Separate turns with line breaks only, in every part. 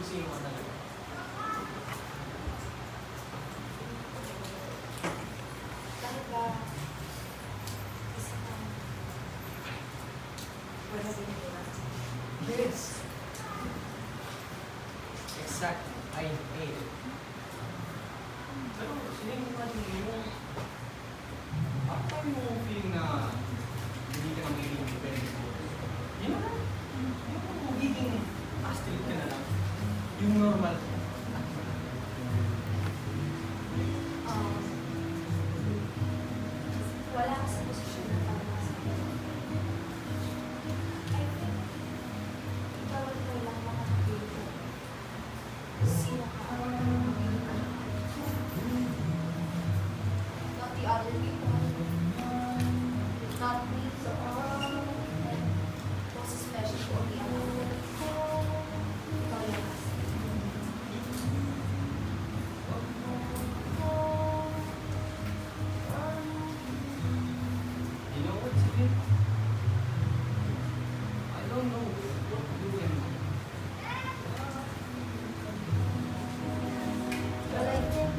sino ka talaga.
Bakit ba isa ka wala ginagawa?
Yes. Exactly. I hate it. Pero sinin mo natin yung after mo feeling na hindi ka na magiging dependent mo. Yun na lang. Yung magiging asterisk ka na lang. Yung normal.
Wala ka sa posisyon na tama sa akin. I think, ikaw at mo lang makakapili ko. Sino ka? Not the other people. Not me. And most especially for the other people. Ikaw lang.
You know what, Sige? I don't know what to do anymore.
But I think,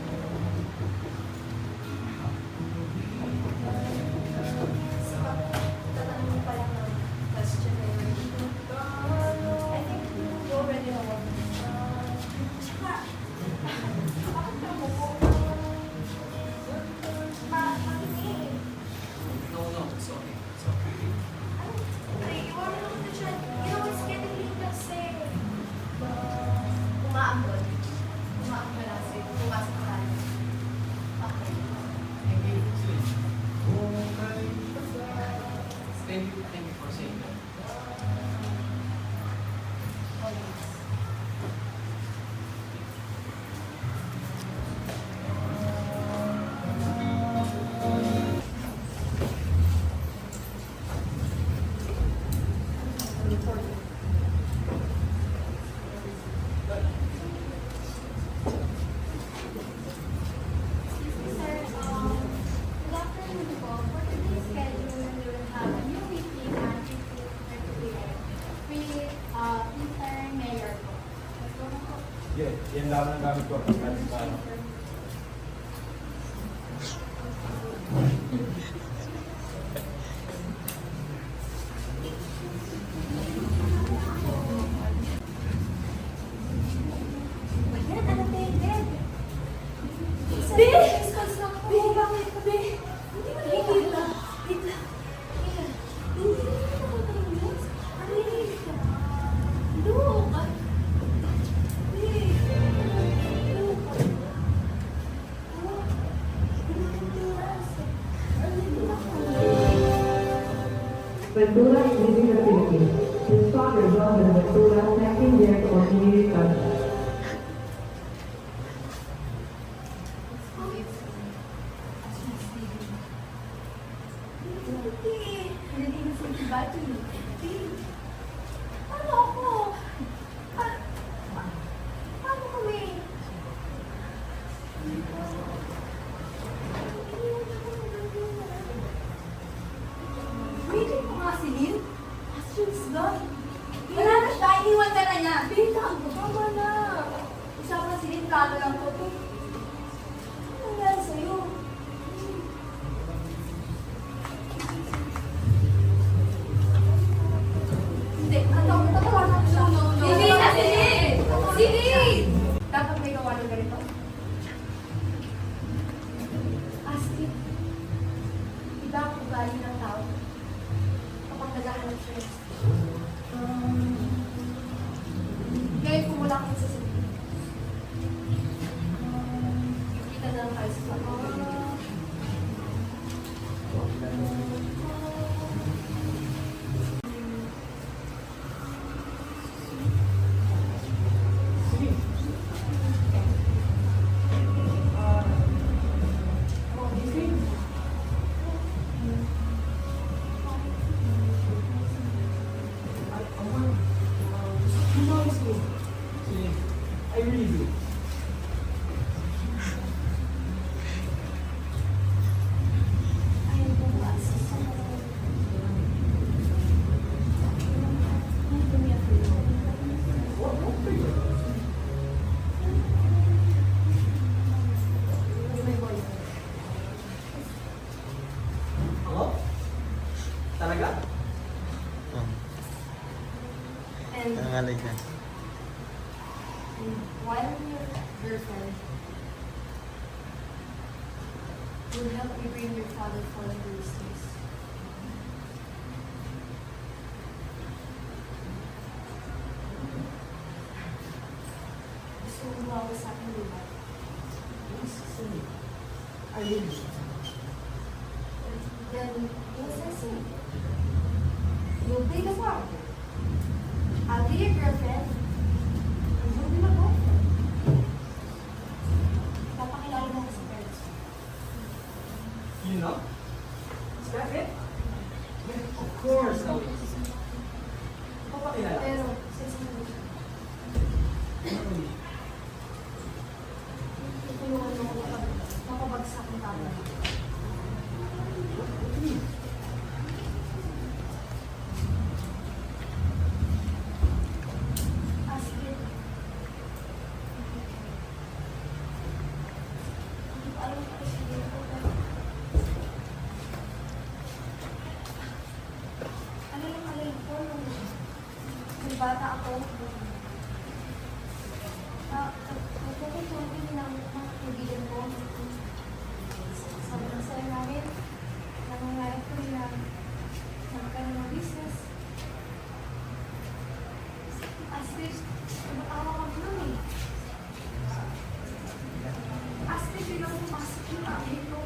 sa pagtatanong mo pa lang ng question na yun, I think you already know what. Tsaka, bakit ka mo po? Makinig.
No, it's okay. It's okay.
Ay, you wanna know the truth? You know, it's getting late kasi. Umaambon. Umaambon lang sa'yo. Pumasok ka tayo. Okay.
Thank you, Celine. Thank you for saying that.
Always.
Sir, good afternoon po. For today's schedule, we will have a new meeting at 3:30 p.m. with Peter Mayor po. Let's go na po.
Yes, yan lang ang gamit ko.
Ayan, ano David? Be! Response lang ako. Be, bakit? Be, hindi mo nakikita. Wait lang. Hindi mo nakikita. Ano yun? Look! Be! Look!
Ventura is leaving the Philippines. His father, John Ventura, sent him there to continue his studies.
Hindi mo sa bati. Ano ako? Paano kami? Wait mo nga si Lynn. Questions doon. Wala na siya. Iniwan ka na niya. Wait lang. Tama na. Usapan si Lynn. Kano lang ko to. Ano nangyari sa'yo? Hindi. Tatawanan ko siya. Hindi na si Lynn! Si Lynn! Dapat may gawa ng ganito. Astrid, iba ang ugali ng tao kapag naghahanap siya. Ngayon kung wala kang sasabihin, kita na lang tayo sa
Sige.
Nangangalay siya.
While your girlfriend will help you bring your father for the Thursdays. Gusto mo bawa sa akin, di ba?
Yes, sige. I really should.
Then, what's I say? You'll play the part. I'll be your girlfriend. And you'll be my boyfriend. Papakilala mo ako sa parents ko.
You know? Is that it? Yeah, of course I will. Papakilala.
Pero, since hindi siya, tutulungan mo ako kapag mapabagsak ng tama. Astrid, hindi ko alam kung sabihin ko, pero alay ko nung bata ako. Nagkukumpulin ng mga kaibigan ko. Sobrang saya namin. Nangangarap ko na magkaroon ng business. Astrid, nag-awa kami nun eh. Astrid, bilang pumasok yung pamilya ko.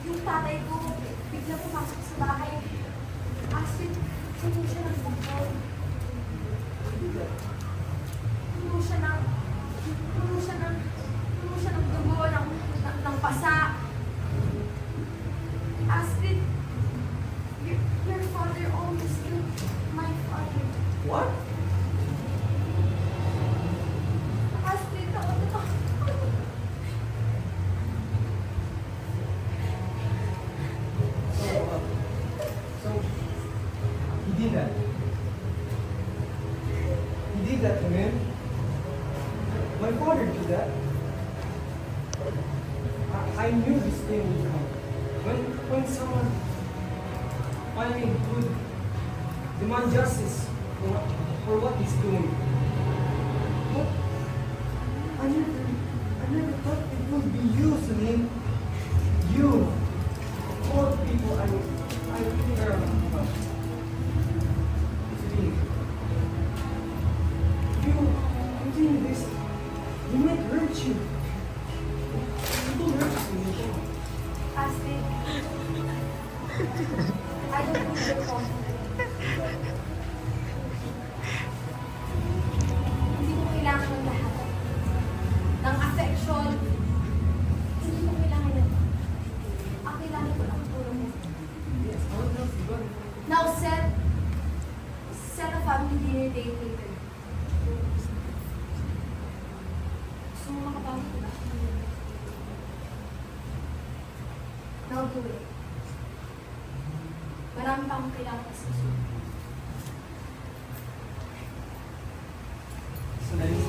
Yung tatay ko, bigla pumasok sa bahay. Astrid, puno siya ng bukol. Puno siya ng dugo, ng pasa. Astrid, your father almost killed my father.
What?
Astrid, ako.
So, he did that. He did that to me. My father did that. I knew this thing would come. When someone finally would demand justice for what he's doing. But I never thought it would be you, Salim. You. All the people I care about. Salim. You doing this, it might hurt you. It will hurt you.
Astrid, I don't think you're confident. Hindi mo kailangan ng lahat. Ng affection. Hindi mo kailangan yan. Ang kailangan ko lang ang tulong mo.
Yes, I would love to go.
Now set a family dinner date later. Gusto mo makapagod ko ba? Now do it. Marami pa akong kailangan sa susunod.
So that is